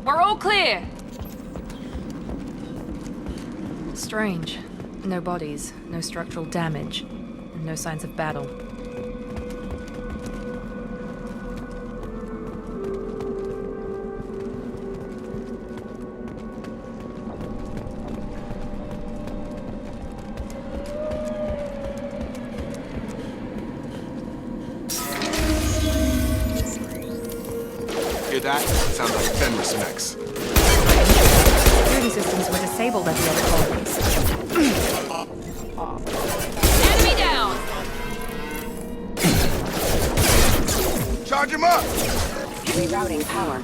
We're all clear! Strange. No bodies, no structural damage, and no signs of battle. Hear that? Sounds like Fenris mechs. Security systems were disabled at the other colonies. Enemy down! Charge him up! Rerouting power.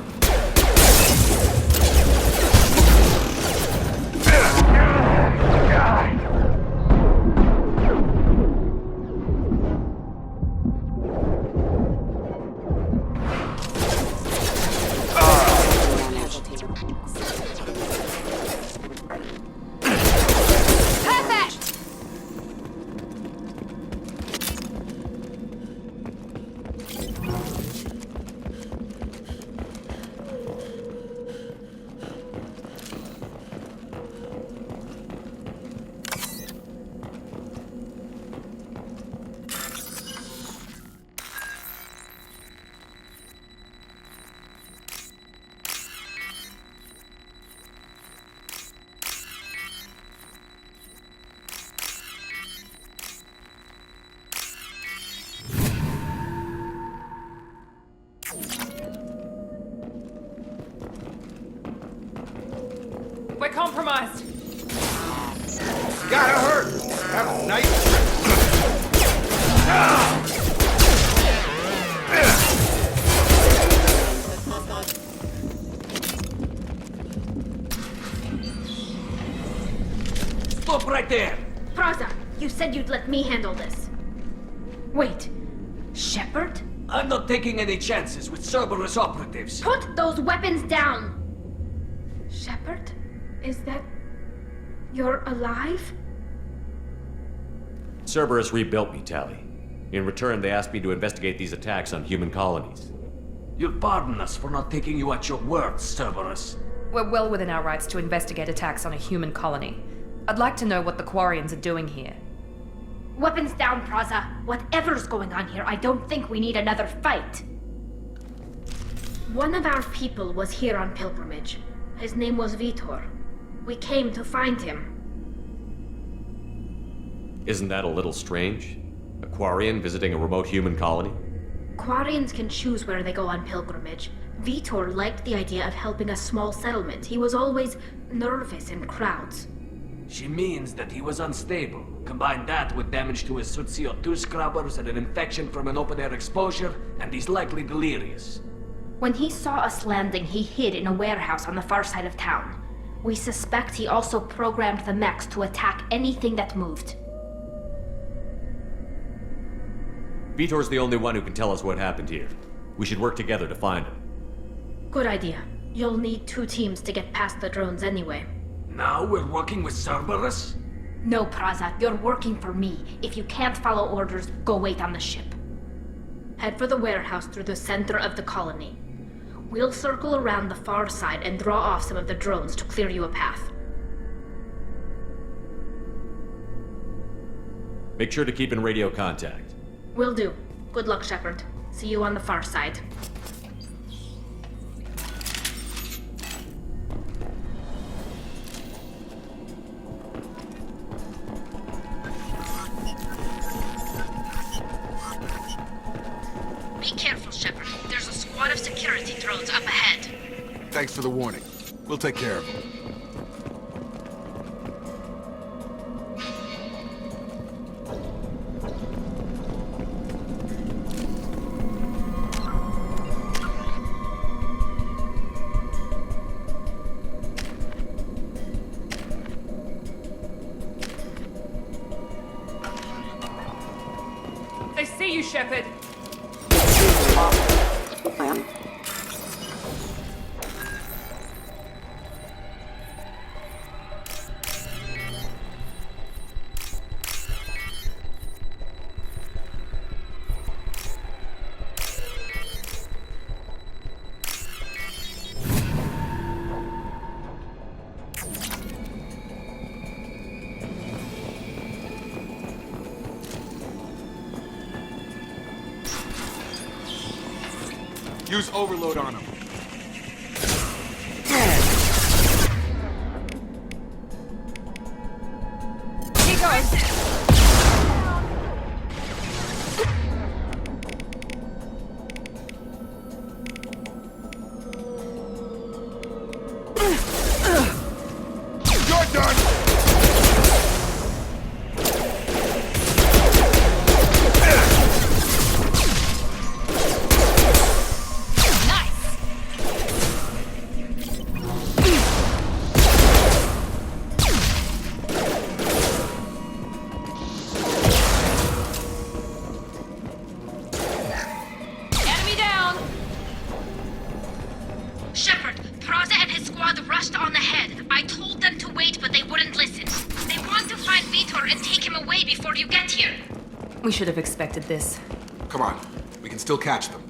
We're compromised! Gotta hurt! Have a nice trip! Stop right there! Praza, you said you'd let me handle this. Wait, Shepard? I'm not taking any chances with Cerberus operatives. Put those weapons down! Shepard? Is that... you're alive? Cerberus rebuilt me, Tally. In return, they asked me to investigate these attacks on human colonies. You'll pardon us for not taking you at your word, Cerberus. We're well within our rights to investigate attacks on a human colony. I'd like to know what the Quarians are doing here. Weapons down, Praza. Whatever's going on here, I don't think we need another fight. One of our people was here on pilgrimage. His name was Vitor. We came to find him. Isn't that a little strange? A Quarian visiting a remote human colony? Quarians can choose where they go on pilgrimage. Vitor liked the idea of helping a small settlement. He was always nervous in crowds. She means that he was unstable. Combine that with damage to his CO2 scrubbers and an infection from an open-air exposure, and he's likely delirious. When he saw us landing, he hid in a warehouse on the far side of town. We suspect he also programmed the mechs to attack anything that moved. Vitor's the only one who can tell us what happened here. We should work together to find him. Good idea. You'll need 2 teams to get past the drones anyway. Now we're working with Cerberus? No, Praza, you're working for me. If you can't follow orders, go wait on the ship. Head for the warehouse through the center of the colony. We'll circle around the far side and draw off some of the drones to clear you a path. Make sure to keep in radio contact. Will do. Good luck, Shepard. See you on the far side. Be careful, Shepard. There's a squad of security drones up ahead. Thanks for the warning. We'll take care of them. They see you, Shepard! Use overload on him. He goes. You're done! Enemy down! Shepard, Praza and his squad rushed on ahead. I told them to wait, but they wouldn't listen. They want to find Vitor and take him away before you get here. We should have expected this. Come on, we can still catch them.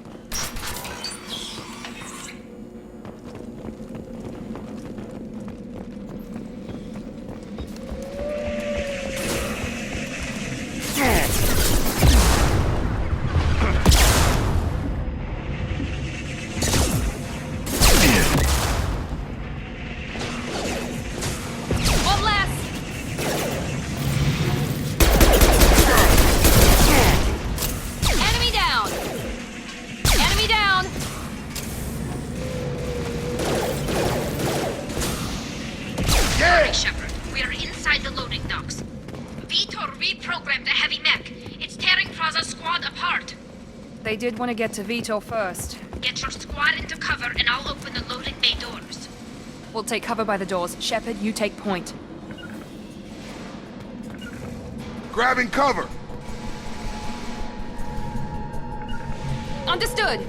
One less! Enemy down! Enemy down! Hurry, Shepard. We are inside the loading docks. Vitor reprogrammed the heavy mech. It's tearing Praza's squad apart. They did want to get to Vitor first. Get your squad into cover and I'll open the loading bay doors. We'll take cover by the doors. Shepard, you take point. Grabbing cover! Understood!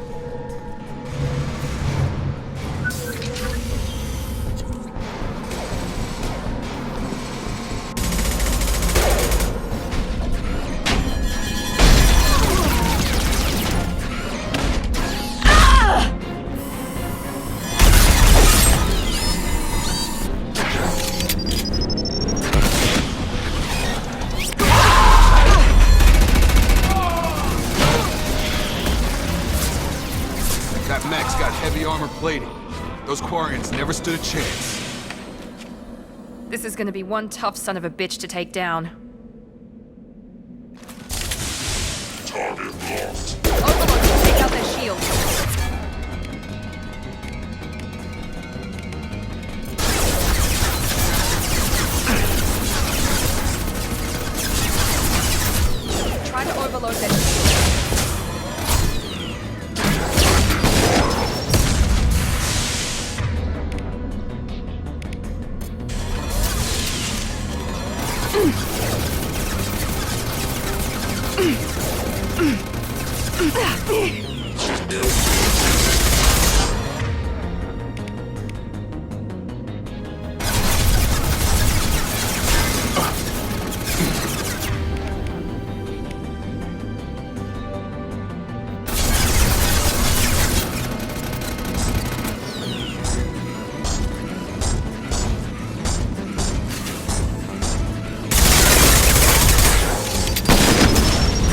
That mech's got heavy armor plating. Those Quarians never stood a chance. This is gonna be one tough son of a bitch to take down. Target locked. Overlord can take out their shields. Try to overload their shields.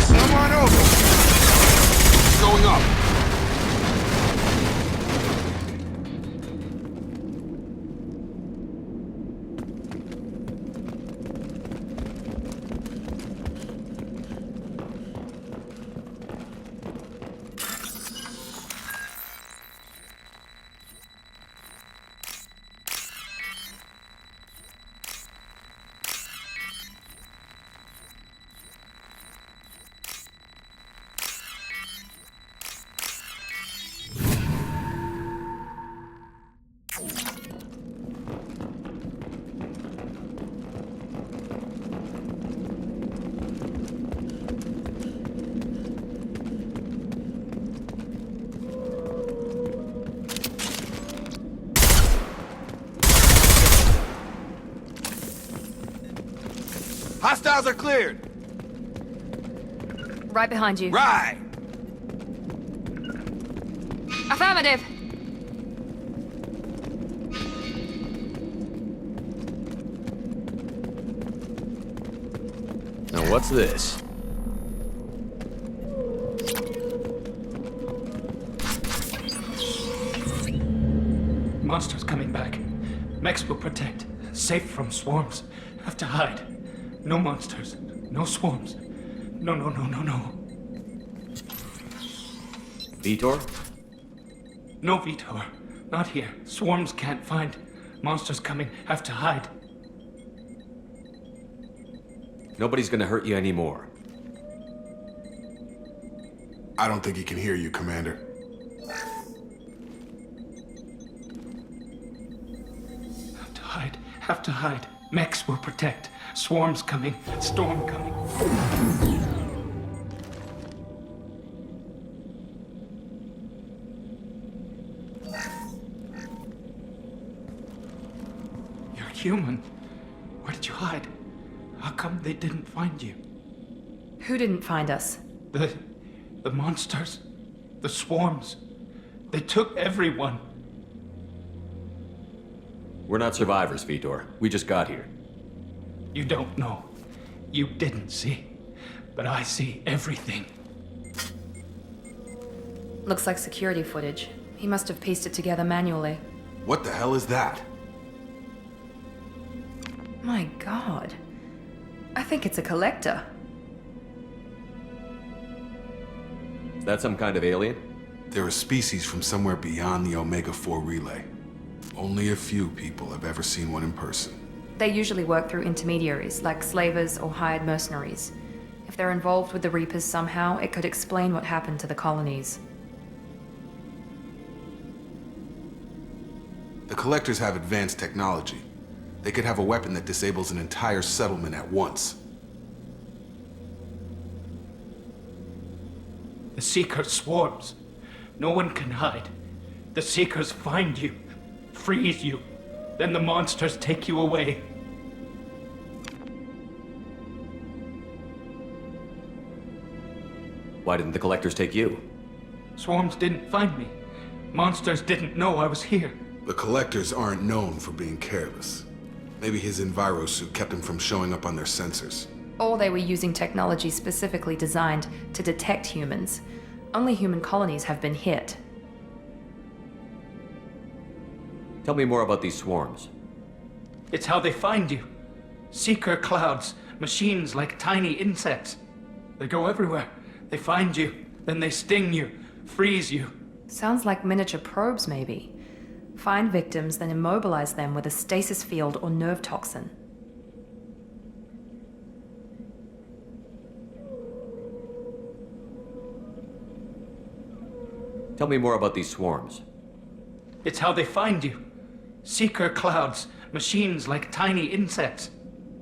Come on over! Going up! Hostiles are cleared! Right behind you. Right! Affirmative! Now what's this? Monsters coming back. Mechs will protect. Safe from swarms. Have to hide. No monsters. No swarms. No. Vitor? No Vitor. Not here. Swarms can't find. Monsters coming. Have to hide. Nobody's gonna hurt you anymore. I don't think he can hear you, Commander. Have to hide. Have to hide. Mechs will protect. Swarms coming. Storm coming. You're human. Where did you hide? How come they didn't find you? Who didn't find us? The monsters. The swarms. They took everyone. We're not survivors, Vitor. We just got here. You don't know. You didn't see. But I see everything. Looks like security footage. He must have pieced it together manually. What the hell is that? My god. I think it's a collector. Is that some kind of alien? They're a species from somewhere beyond the Omega-4 relay. Only a few people have ever seen one in person. They usually work through intermediaries, like slavers or hired mercenaries. If they're involved with the Reapers somehow, it could explain what happened to the colonies. The Collectors have advanced technology. They could have a weapon that disables an entire settlement at once. The Seeker swarms. No one can hide. The Seekers find you, freeze you, then the monsters take you away. Why didn't the Collectors take you? Swarms didn't find me. Monsters didn't know I was here. The Collectors aren't known for being careless. Maybe his enviro suit kept him from showing up on their sensors. Or they were using technology specifically designed to detect humans. Only human colonies have been hit. Tell me more about these swarms. It's how they find you. Seeker clouds, machines like tiny insects. They go everywhere. They find you, then they sting you, freeze you. Sounds like miniature probes, maybe. Find victims, then immobilize them with a stasis field or nerve toxin. Tell me more about these swarms. It's how they find you. Seeker clouds, machines like tiny insects.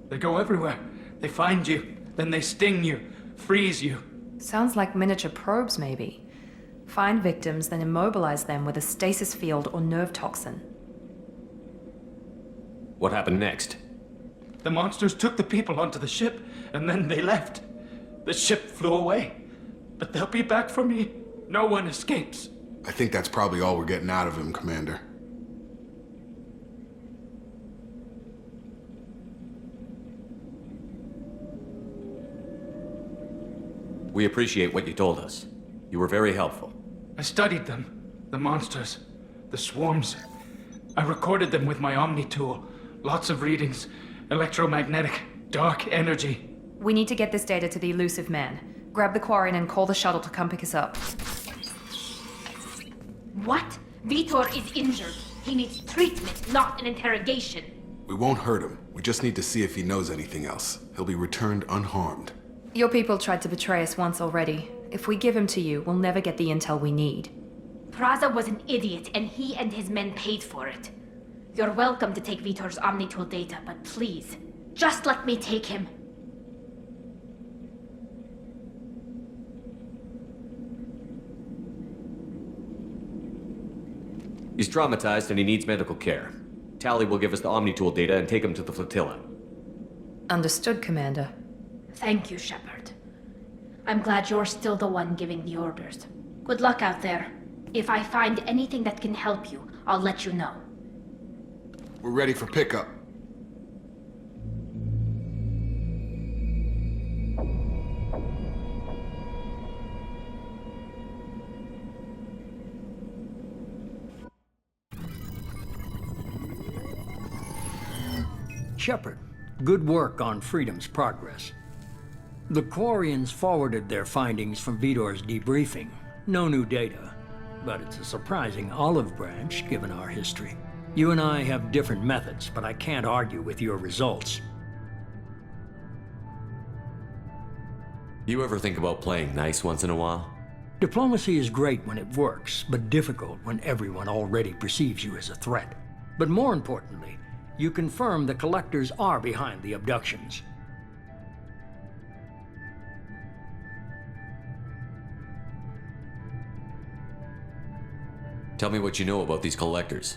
They go everywhere. They find you, then they sting you, freeze you. Sounds like miniature probes, maybe. Find victims, then immobilize them with a stasis field or nerve toxin. What happened next? The monsters took the people onto the ship, and then they left. The ship flew away. But they'll be back for me. No one escapes. I think that's probably all we're getting out of him, Commander. We appreciate what you told us. You were very helpful. I studied them. The monsters. The swarms. I recorded them with my Omni tool. Lots of readings. Electromagnetic. Dark energy. We need to get this data to the elusive man. Grab the Quarian and call the shuttle to come pick us up. What? Vitor is injured. He needs treatment, not an interrogation. We won't hurt him. We just need to see if he knows anything else. He'll be returned unharmed. Your people tried to betray us once already. If we give him to you, we'll never get the intel we need. Praza was an idiot, and he and his men paid for it. You're welcome to take Vitor's Omnitool data, but please, just let me take him. He's traumatized and he needs medical care. Tally will give us the Omnitool data and take him to the flotilla. Understood, Commander. Thank you, Shepard. I'm glad you're still the one giving the orders. Good luck out there. If I find anything that can help you, I'll let you know. We're ready for pickup. Shepard, good work on Freedom's progress. The Quarians forwarded their findings from Vitor's debriefing. No new data, but it's a surprising olive branch given our history. You and I have different methods, but I can't argue with your results. You ever think about playing nice once in a while? Diplomacy is great when it works, but difficult when everyone already perceives you as a threat. But more importantly, you confirm the Collectors are behind the abductions. Tell me what you know about these Collectors.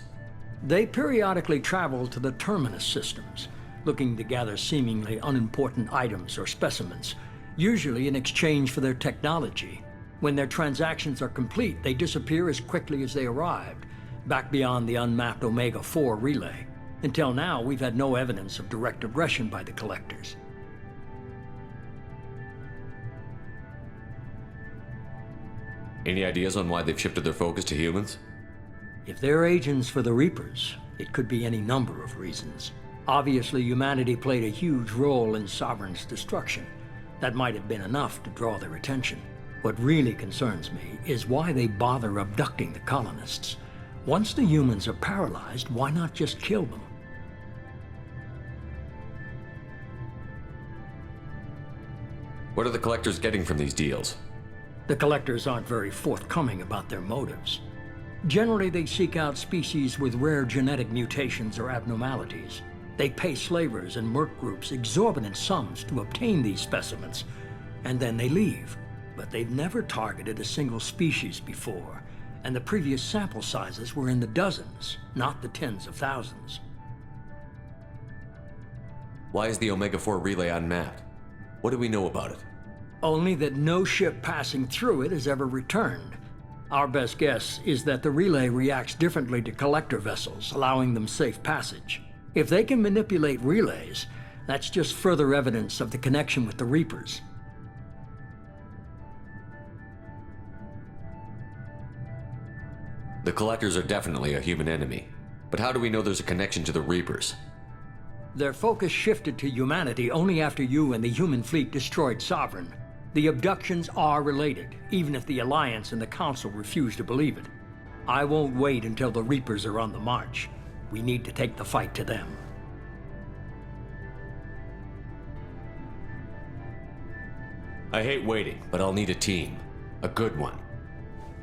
They periodically travel to the Terminus systems, looking to gather seemingly unimportant items or specimens, usually in exchange for their technology. When their transactions are complete, they disappear as quickly as they arrived, back beyond the unmapped Omega-4 relay. Until now, we've had no evidence of direct aggression by the Collectors. Any ideas on why they've shifted their focus to humans? If they're agents for the Reapers, it could be any number of reasons. Obviously, humanity played a huge role in Sovereign's destruction. That might have been enough to draw their attention. What really concerns me is why they bother abducting the colonists. Once the humans are paralyzed, why not just kill them? What are the Collectors getting from these deals? The Collectors aren't very forthcoming about their motives. Generally, they seek out species with rare genetic mutations or abnormalities. They pay slavers and merc groups exorbitant sums to obtain these specimens, and then they leave. But they've never targeted a single species before, and the previous sample sizes were in the dozens, not the tens of thousands. Why is the Omega-4 relay unmapped? What do we know about it? Only that no ship passing through it has ever returned. Our best guess is that the relay reacts differently to collector vessels, allowing them safe passage. If they can manipulate relays, that's just further evidence of the connection with the Reapers. The Collectors are definitely a human enemy, but how do we know there's a connection to the Reapers? Their focus shifted to humanity only after you and the human fleet destroyed Sovereign. The abductions are related, even if the Alliance and the Council refuse to believe it. I won't wait until the Reapers are on the march. We need to take the fight to them. I hate waiting, but I'll need a team. A good one.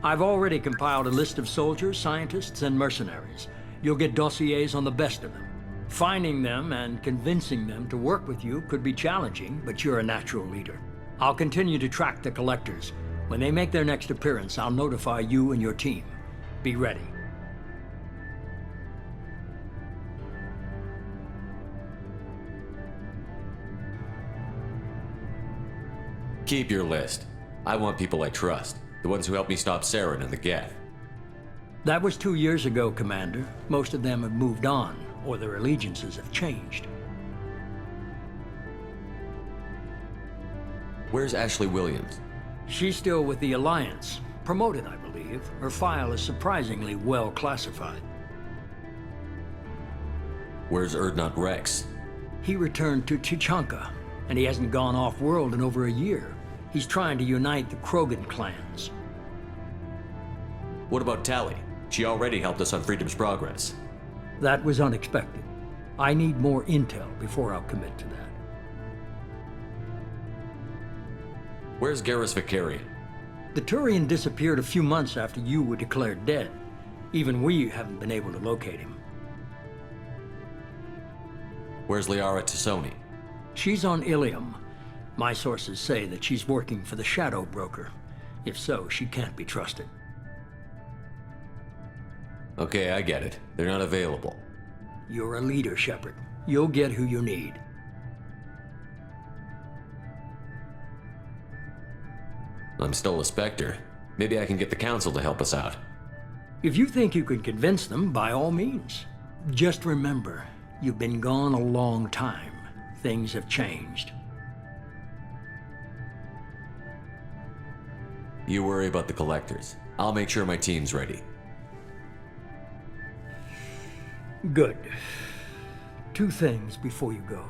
I've already compiled a list of soldiers, scientists, and mercenaries. You'll get dossiers on the best of them. Finding them and convincing them to work with you could be challenging, but you're a natural leader. I'll continue to track the Collectors. When they make their next appearance, I'll notify you and your team. Be ready. Keep your list. I want people I trust. The ones who helped me stop Saren and the Geth. That was 2 years ago, Commander. Most of them have moved on, or their allegiances have changed. Where's Ashley Williams? She's still with the Alliance. Promoted, I believe. Her file is surprisingly well classified. Where's Erdnot Rex? He returned to Tuchanka, and he hasn't gone off-world in over a year. He's trying to unite the Krogan clans. What about Tali? She already helped us on Freedom's Progress. That was unexpected. I need more intel before I'll commit to that. Where's Garrus Vicarian? The Turian disappeared a few months after you were declared dead. Even we haven't been able to locate him. Where's Liara Tassoni? She's on Ilium. My sources say that she's working for the Shadow Broker. If so, she can't be trusted. Okay, I get it. They're not available. You're a leader, Shepard. You'll get who you need. I'm still a Spectre. Maybe I can get the Council to help us out. If you think you can convince them, by all means. Just remember, you've been gone a long time. Things have changed. You worry about the Collectors. I'll make sure my team's ready. Good. 2 things before you go.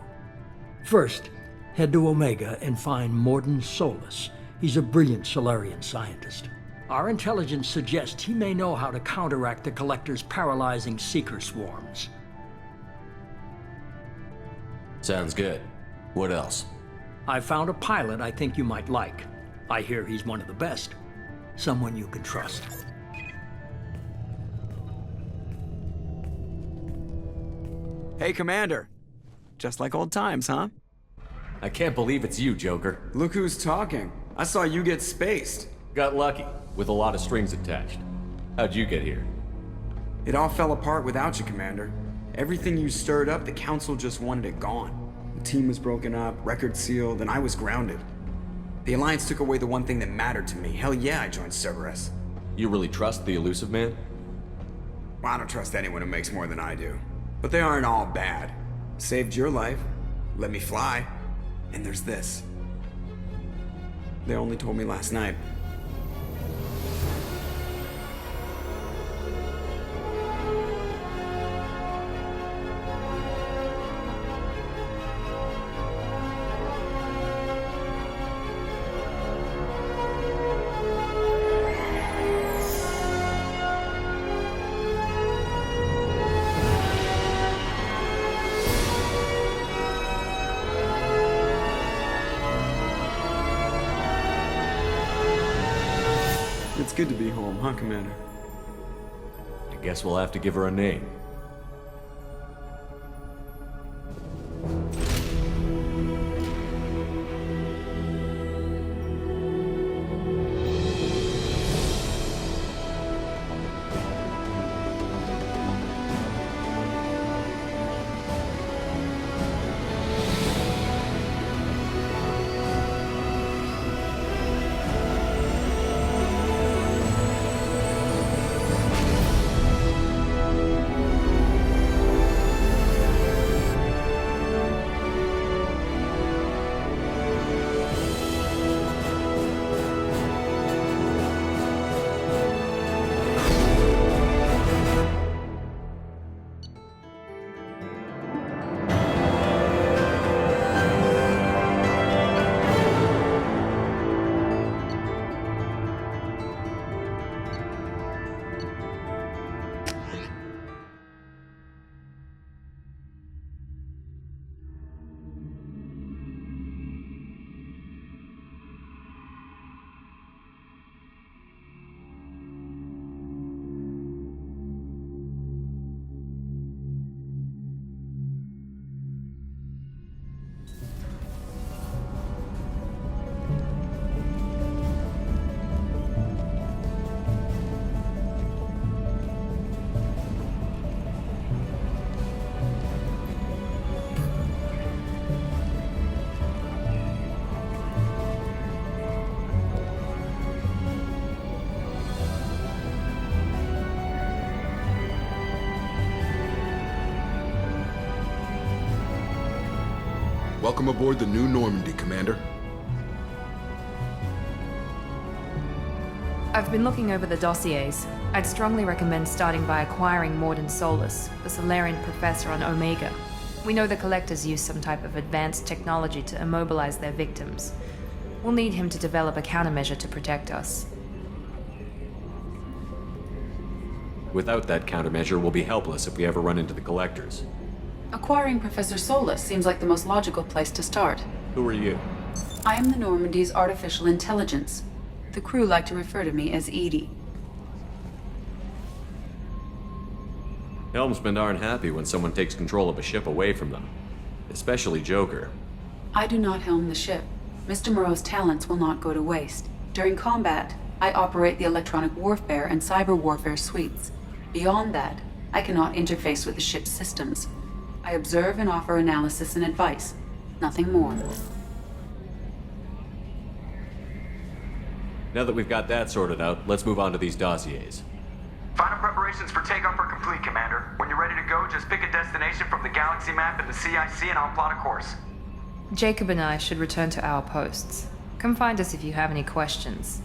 First, head to Omega and find Morden Solus. He's a brilliant Solarian scientist. Our intelligence suggests he may know how to counteract the Collector's paralyzing Seeker swarms. Sounds good. What else? I found a pilot I think you might like. I hear he's one of the best. Someone you can trust. Hey, Commander. Just like old times, huh? I can't believe it's you, Joker. Look who's talking. I saw you get spaced. Got lucky, with a lot of strings attached. How'd you get here? It all fell apart without you, Commander. Everything you stirred up, the Council just wanted it gone. The team was broken up, record sealed, and I was grounded. The Alliance took away the one thing that mattered to me. Hell yeah, I joined Cerberus. You really trust the Elusive Man? Well, I don't trust anyone who makes more than I do. But they aren't all bad. Saved your life, let me fly, and there's this. They only told me last night. It's good to be home, huh, Commander? I guess we'll have to give her a name. Welcome aboard the New Normandy, Commander. I've been looking over the dossiers. I'd strongly recommend starting by acquiring Morden Solus, the Solarian professor on Omega. We know the Collectors use some type of advanced technology to immobilize their victims. We'll need him to develop a countermeasure to protect us. Without that countermeasure, we'll be helpless if we ever run into the Collectors. Acquiring Professor Solus seems like the most logical place to start. Who are you? I am the Normandy's artificial intelligence. The crew like to refer to me as Edie. Helmsmen aren't happy when someone takes control of a ship away from them. Especially Joker. I do not helm the ship. Mr. Moreau's talents will not go to waste. During combat, I operate the electronic warfare and cyber warfare suites. Beyond that, I cannot interface with the ship's systems. I observe and offer analysis and advice. Nothing more. Now that we've got that sorted out, let's move on to these dossiers. Final preparations for takeoff are complete, Commander. When you're ready to go, just pick a destination from the galaxy map in the CIC and I'll plot a course. Jacob and I should return to our posts. Come find us if you have any questions.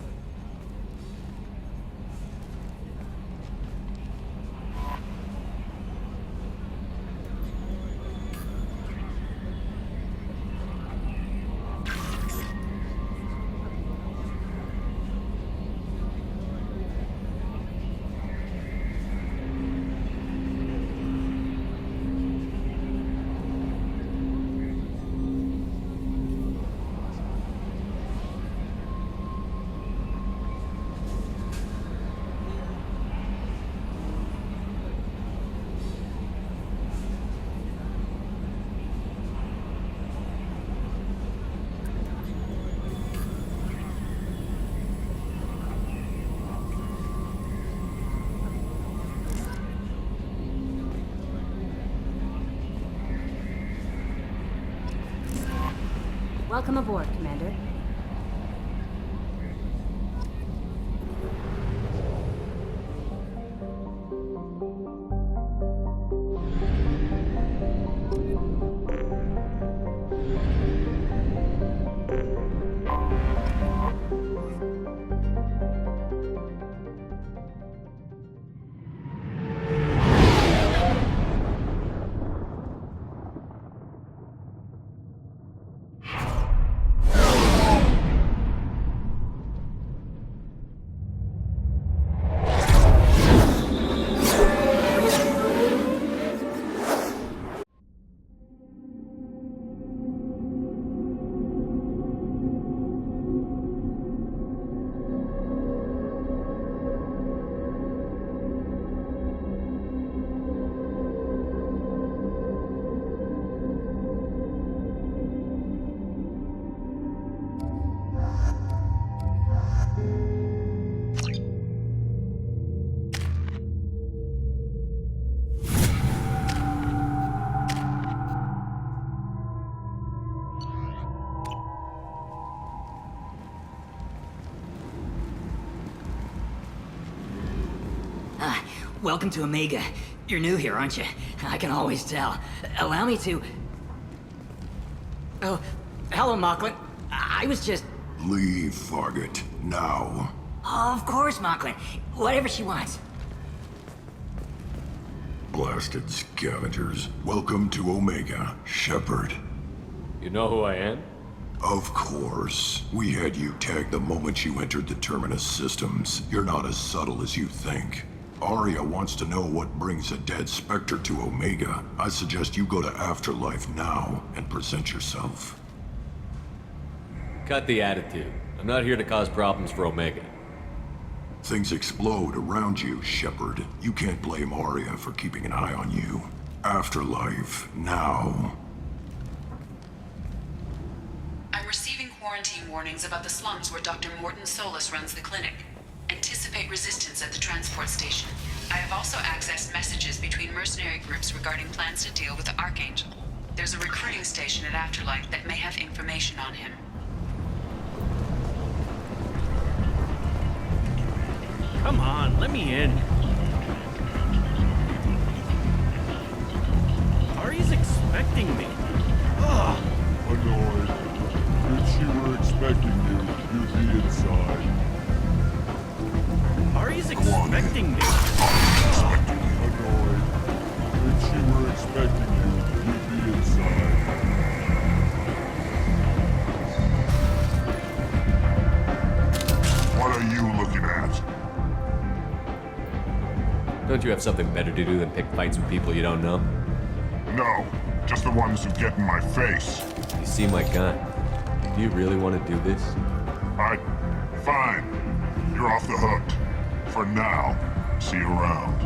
Welcome aboard, Commander. Welcome to Omega. You're new here, aren't you? I can always tell. Allow me to... Oh, hello, Mocklin. I was just... Leave, Fargate. Now. Oh, of course, Mocklin. Whatever she wants. Blasted scavengers. Welcome to Omega, Shepard. You know who I am? Of course. We had you tagged the moment you entered the Terminus systems. You're not as subtle as you think. Arya wants to know what brings a dead Spectre to Omega. I suggest you go to Afterlife now and present yourself. Cut the attitude. I'm not here to cause problems for Omega. Things explode around you, Shepard. You can't blame Arya for keeping an eye on you. Afterlife, now. I'm receiving quarantine warnings about the slums where Dr. Morton Solus runs the clinic. Anticipate resistance at the transport station. I have also accessed messages between mercenary groups regarding plans to deal with the Archangel. There's a recruiting station at Afterlife that may have information on him. Come on, let me in. Ari's expecting me. Ugh. Annoyed. If she were expecting you, you'd be inside. Ari's expecting me. Annoyed. If she were expecting you, you'd be inside. What are you looking at? Don't you have something better to do than pick fights with people you don't know? No, just the ones who get in my face. You see my gun. Do you really want to do this? Fine. You're off the hook. For now. See you around.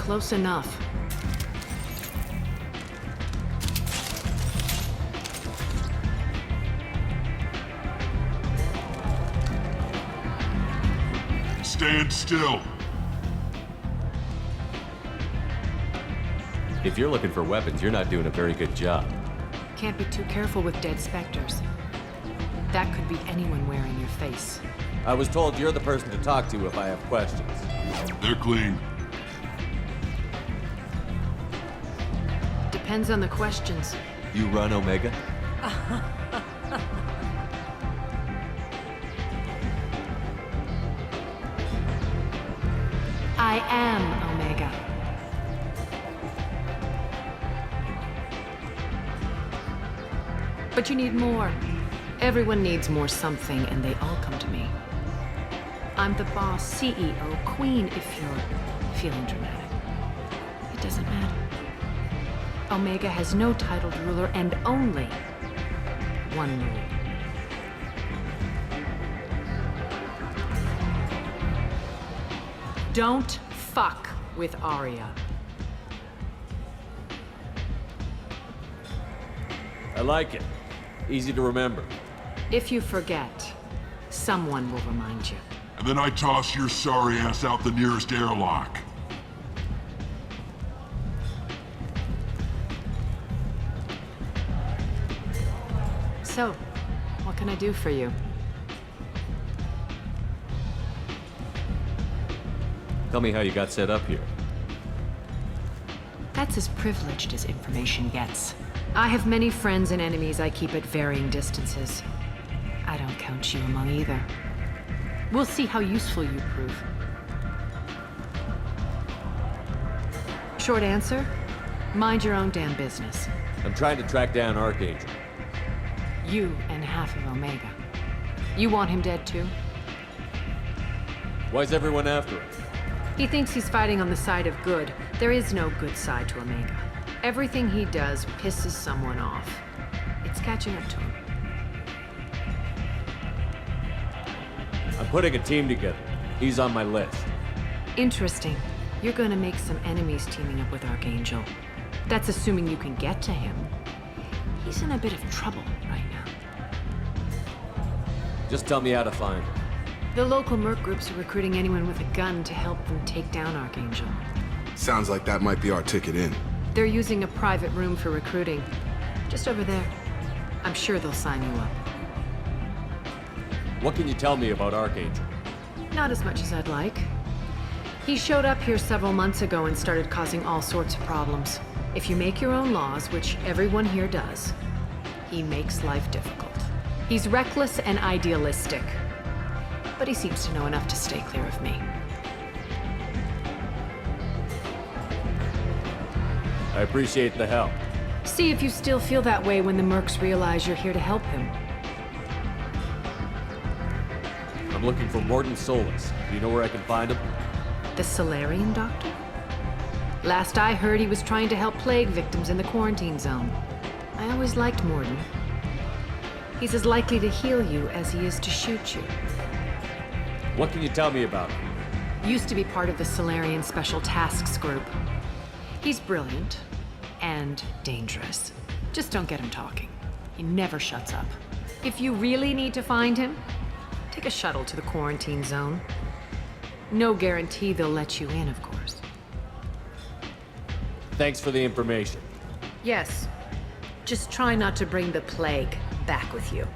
close enough. Stand still. If you're looking for weapons, you're not doing a very good job. Can't be too careful with dead specters. That could be anyone wearing your face. I was told you're the person to talk to if I have questions. They're clean. Depends on the questions. You run Omega? I am Omega. But you need more. Everyone needs more something, and they all come to me. I'm the boss, CEO, queen, if you're feeling dramatic. It doesn't matter. Omega has no titled ruler and only one rule. Don't fuck with Arya. I like it. Easy to remember. If you forget, someone will remind you. And then I toss your sorry ass out the nearest airlock. So, what can I do for you? Tell me how you got set up here. That's as privileged as information gets. I have many friends and enemies I keep at varying distances. I don't count you among either. We'll see how useful you prove. Short answer? Mind your own damn business. I'm trying to track down Archangel. You and half of Omega. You want him dead too? Why's everyone after him? He thinks he's fighting on the side of good. There is no good side to Omega. Everything he does pisses someone off. It's catching up to him. I'm putting a team together. He's on my list. Interesting. You're gonna make some enemies teaming up with Archangel. That's assuming you can get to him. He's in a bit of trouble right now. Just tell me how to find him. The local merc groups are recruiting anyone with a gun to help them take down Archangel. Sounds like that might be our ticket in. They're using a private room for recruiting. Just over there. I'm sure they'll sign you up. What can you tell me about Archangel? Not as much as I'd like. He showed up here several months ago and started causing all sorts of problems. If you make your own laws, which everyone here does, he makes life difficult. He's reckless and idealistic, but he seems to know enough to stay clear of me. I appreciate the help. See if you still feel that way when the mercs realize you're here to help him. I'm looking for Mordin Solus. Do you know where I can find him? The Solarian doctor? Last I heard, he was trying to help plague victims in the quarantine zone. I always liked Mordin. He's as likely to heal you as he is to shoot you. What can you tell me about him? Used to be part of the Solarian Special Tasks Group. He's brilliant and dangerous. Just don't get him talking. He never shuts up. If you really need to find him, take a shuttle to the quarantine zone. No guarantee they'll let you in, of course. Thanks for the information. Yes. Just try not to bring the plague back with you.